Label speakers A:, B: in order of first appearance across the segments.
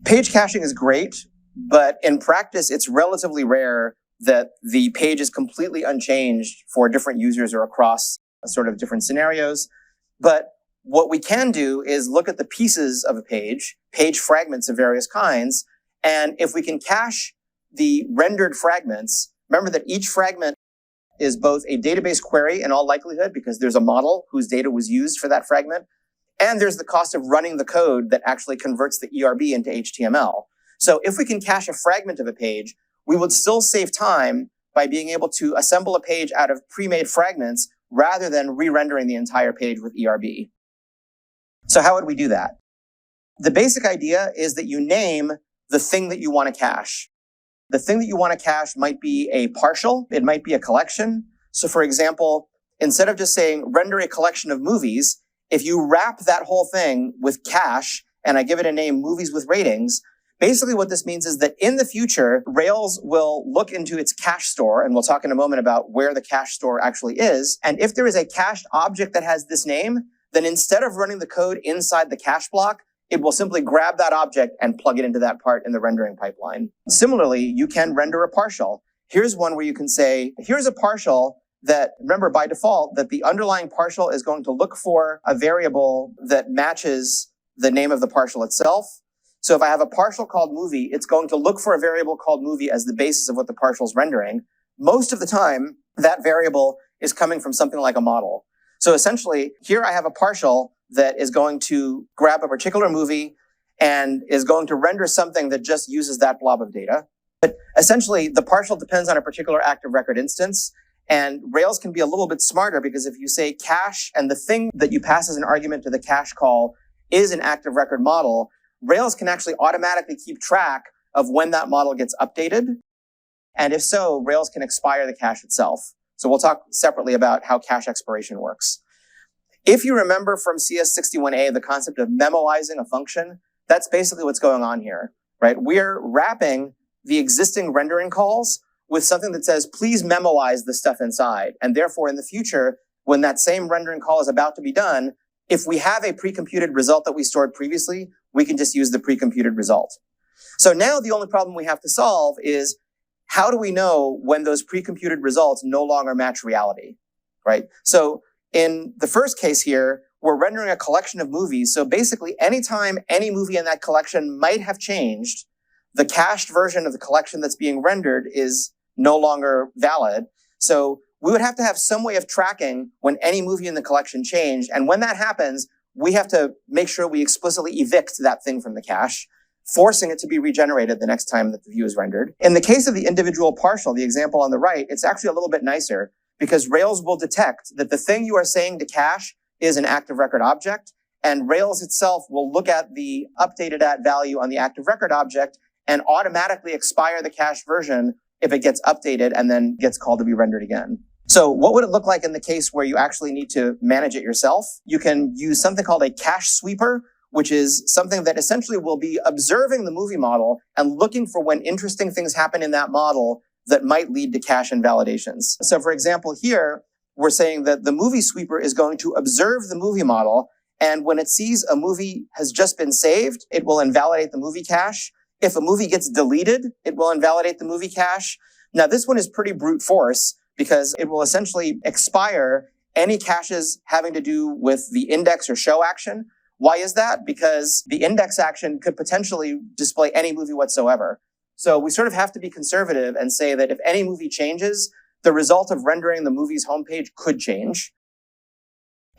A: Page caching is great, but in practice, it's relatively rare that the page is completely unchanged for different users or across sort of different scenarios. But what we can do is look at the pieces of a page fragments of various kinds, and if we can cache the rendered fragments, remember that each fragment is both a database query in all likelihood because there's a model whose data was used for that fragment, and there's the cost of running the code that actually converts the ERB into HTML. So if we can cache a fragment of a page, we would still save time by being able to assemble a page out of pre-made fragments rather than re-rendering the entire page with ERB. So how would we do that? The basic idea is that you name the thing that you want to cache. The thing that you want to cache might be a partial, it might be a collection. So for example, instead of just saying render a collection of movies, if you wrap that whole thing with cache and I give it a name movies with ratings, basically what this means is that in the future, Rails will look into its cache store, and we'll talk in a moment about where the cache store actually is. And if there is a cached object that has this name, then instead of running the code inside the cache block, it will simply grab that object and plug it into that part in the rendering pipeline. Similarly, you can render a partial. Here's one where you can say, here's a partial that, remember by default, that the underlying partial is going to look for a variable that matches the name of the partial itself. So if I have a partial called movie, it's going to look for a variable called movie as the basis of what the partial is rendering. Most of the time, that variable is coming from something like a model. So essentially, here I have a partial that is going to grab a particular movie and is going to render something that just uses that blob of data. But essentially, the partial depends on a particular active record instance. And Rails can be a little bit smarter because if you say cache and the thing that you pass as an argument to the cache call is an active record model, Rails can actually automatically keep track of when that model gets updated. And if so, Rails can expire the cache itself. So we'll talk separately about how cache expiration works. If you remember from CS61A, the concept of memoizing a function, that's basically what's going on here, right? We're wrapping the existing rendering calls with something that says, please memoize the stuff inside. And therefore, in the future, when that same rendering call is about to be done, if we have a pre-computed result that we stored previously, we can just use the pre-computed result. So now the only problem we have to solve is how do we know when those pre-computed results no longer match reality, right? So in the first case here, we're rendering a collection of movies. So basically, anytime any movie in that collection might have changed, the cached version of the collection that's being rendered is no longer valid. So we would have to have some way of tracking when any movie in the collection changed. And when that happens, we have to make sure we explicitly evict that thing from the cache, forcing it to be regenerated the next time that the view is rendered. In the case of the individual partial, the example on the right, it's actually a little bit nicer because Rails will detect that the thing you are saying to cache is an active record object, and Rails itself will look at the updated at value on the active record object and automatically expire the cache version if it gets updated and then gets called to be rendered again. So what would it look like in the case where you actually need to manage it yourself? You can use something called a cache sweeper, which is something that essentially will be observing the movie model and looking for when interesting things happen in that model that might lead to cache invalidations. So for example, here, we're saying that the movie sweeper is going to observe the movie model, and when it sees a movie has just been saved, it will invalidate the movie cache. If a movie gets deleted, it will invalidate the movie cache. Now, this one is pretty brute force because it will essentially expire any caches having to do with the index or show action. Why is that? Because the index action could potentially display any movie whatsoever. So we sort of have to be conservative and say that if any movie changes, the result of rendering the movie's homepage could change.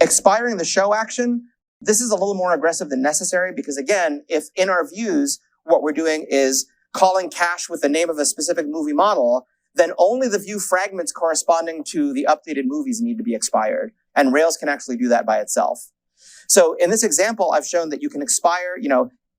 A: Expiring the show action, this is a little more aggressive than necessary because again, if in our views, what we're doing is calling cache with the name of a specific movie model, then only the view fragments corresponding to the updated movies need to be expired. And Rails can actually do that by itself. So in this example, I've shown that you can expire,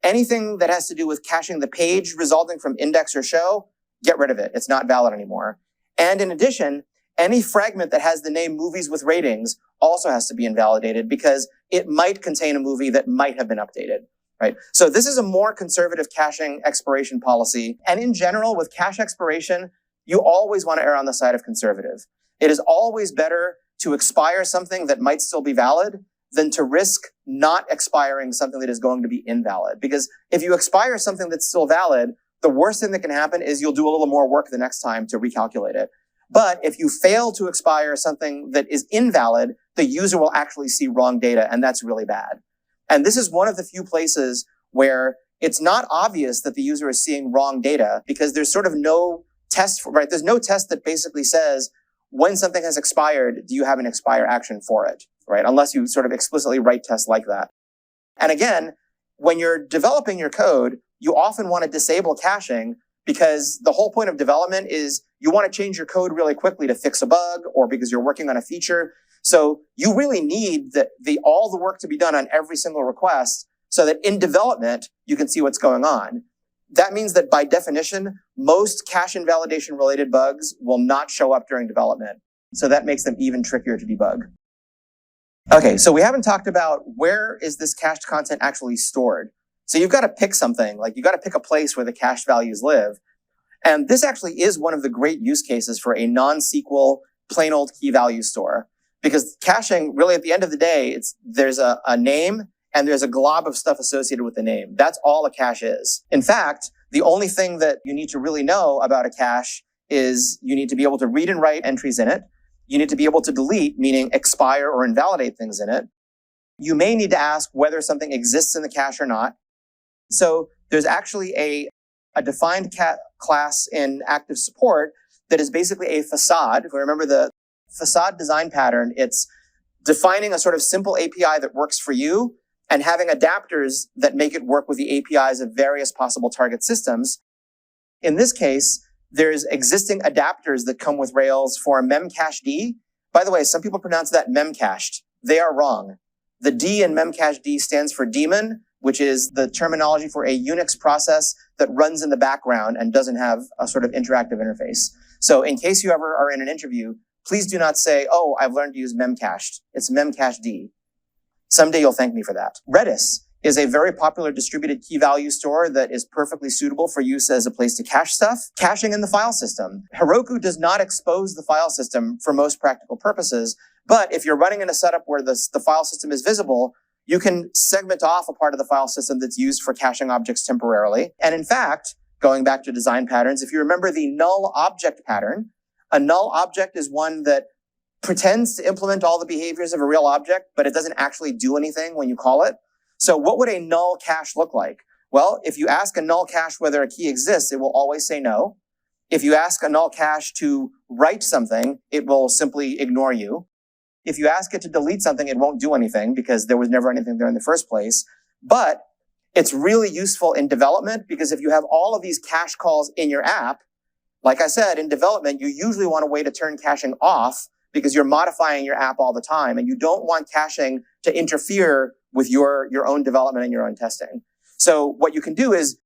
A: anything that has to do with caching the page resulting from index or show, get rid of it. It's not valid anymore. And in addition, any fragment that has the name movies with ratings also has to be invalidated because it might contain a movie that might have been updated, right? So this is a more conservative caching expiration policy. And in general, with cache expiration, you always want to err on the side of conservative. It is always better to expire something that might still be valid than to risk not expiring something that is going to be invalid. Because if you expire something that's still valid, the worst thing that can happen is you'll do a little more work the next time to recalculate it. But if you fail to expire something that is invalid, the user will actually see wrong data, and that's really bad. And this is one of the few places where it's not obvious that the user is seeing wrong data because there's sort of no test, right? There's no test that basically says when something has expired, do you have an expire action for it, right? Unless you sort of explicitly write tests like that. And again, when you're developing your code, you often want to disable caching because the whole point of development is you want to change your code really quickly to fix a bug or because you're working on a feature. So you really need all the work to be done on every single request so that in development, you can see what's going on. That means that by definition, most cache invalidation related bugs will not show up during development. So that makes them even trickier to debug. Okay, so we haven't talked about where is this cached content actually stored. So you've got to pick something, like you've got to pick a place where the cache values live. And this actually is one of the great use cases for a non-SQL plain old key value store. Because caching, really at the end of the day, there's a name and there's a glob of stuff associated with the name. That's all a cache is. In fact, the only thing that you need to really know about a cache is you need to be able to read and write entries in it. You need to be able to delete, meaning expire or invalidate things in it. You may need to ask whether something exists in the cache or not. So there's actually a defined class in active support that is basically a facade. If we remember the facade design pattern, it's defining a sort of simple API that works for you and having adapters that make it work with the APIs of various possible target systems. In this case, there's existing adapters that come with Rails for memcached. By the way, some people pronounce that memcached. They are wrong. The D in memcached stands for daemon, which is the terminology for a Unix process that runs in the background and doesn't have a sort of interactive interface. So in case you ever are in an interview, please do not say, oh, I've learned to use memcached. It's memcached. Someday you'll thank me for that. Redis is a very popular distributed key value store that is perfectly suitable for use as a place to cache stuff. Caching in the file system. Heroku does not expose the file system for most practical purposes, but if you're running in a setup where the file system is visible, you can segment off a part of the file system that's used for caching objects temporarily. And in fact, going back to design patterns, if you remember the null object pattern, a null object is one that pretends to implement all the behaviors of a real object, but it doesn't actually do anything when you call it. So what would a null cache look like? Well, if you ask a null cache whether a key exists, it will always say no. If you ask a null cache to write something, it will simply ignore you. If you ask it to delete something, it won't do anything because there was never anything there in the first place. But it's really useful in development because if you have all of these cache calls in your app, like I said, in development, you usually want a way to turn caching off because you're modifying your app all the time and you don't want caching to interfere with your own development and your own testing. So what you can do is,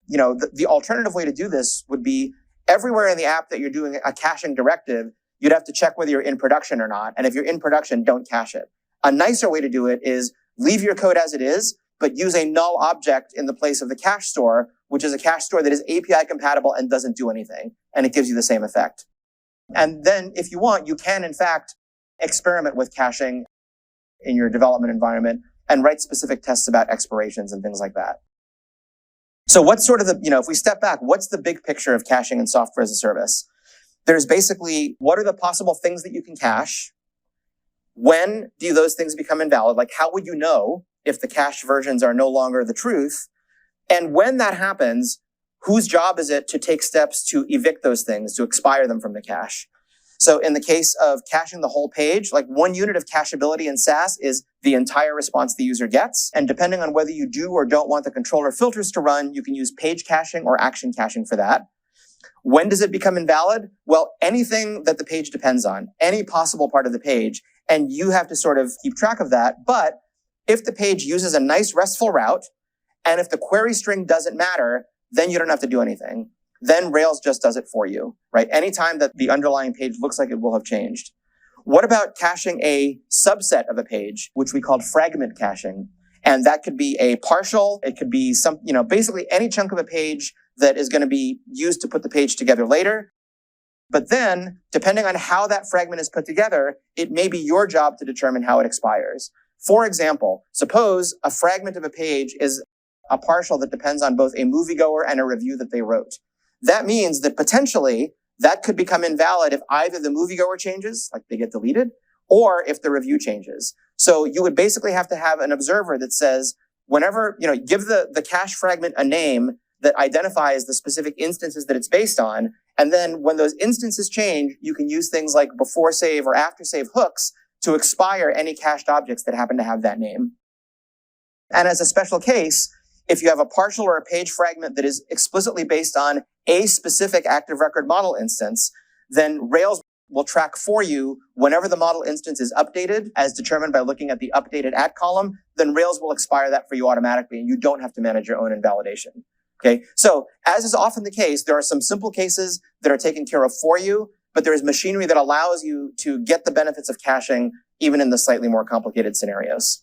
A: the alternative way to do this would be everywhere in the app that you're doing a caching directive, you'd have to check whether you're in production or not. And if you're in production, don't cache it. A nicer way to do it is leave your code as it is, but use a null object in the place of the cache store, which is a cache store that is API compatible and doesn't do anything. And it gives you the same effect. And then if you want, you can, in fact, experiment with caching in your development environment and write specific tests about expirations and things like that. So what's sort of if we step back, what's the big picture of caching in software as a service? There's basically, what are the possible things that you can cache? When do those things become invalid? Like, how would you know if the cached versions are no longer the truth? And when that happens, whose job is it to take steps to evict those things, to expire them from the cache? So in the case of caching the whole page, like 1 unit of cacheability in Sass is the entire response the user gets. And depending on whether you do or don't want the controller filters to run, you can use page caching or action caching for that. When does it become invalid? Well, anything that the page depends on, any possible part of the page, and you have to sort of keep track of that. But if the page uses a nice RESTful route, and if the query string doesn't matter, then you don't have to do anything. Then Rails just does it for you, right? Anytime that the underlying page looks like it will have changed. What about caching a subset of a page, which we called fragment caching? And that could be a partial, it could be basically any chunk of a page that is going to be used to put the page together later. But then, depending on how that fragment is put together, it may be your job to determine how it expires. For example, suppose a fragment of a page is a partial that depends on both a moviegoer and a review that they wrote. That means that potentially that could become invalid if either the moviegoer changes, like they get deleted, or if the review changes. So you would basically have to have an observer that says, whenever, give the cache fragment a name that identifies the specific instances that it's based on. And then when those instances change, you can use things like before save or after save hooks to expire any cached objects that happen to have that name. And as a special case, if you have a partial or a page fragment that is explicitly based on a specific active record model instance, then Rails will track for you whenever the model instance is updated, as determined by looking at the updated at column, then Rails will expire that for you automatically, and you don't have to manage your own invalidation. Okay, so as is often the case, there are some simple cases that are taken care of for you, but there is machinery that allows you to get the benefits of caching even in the slightly more complicated scenarios.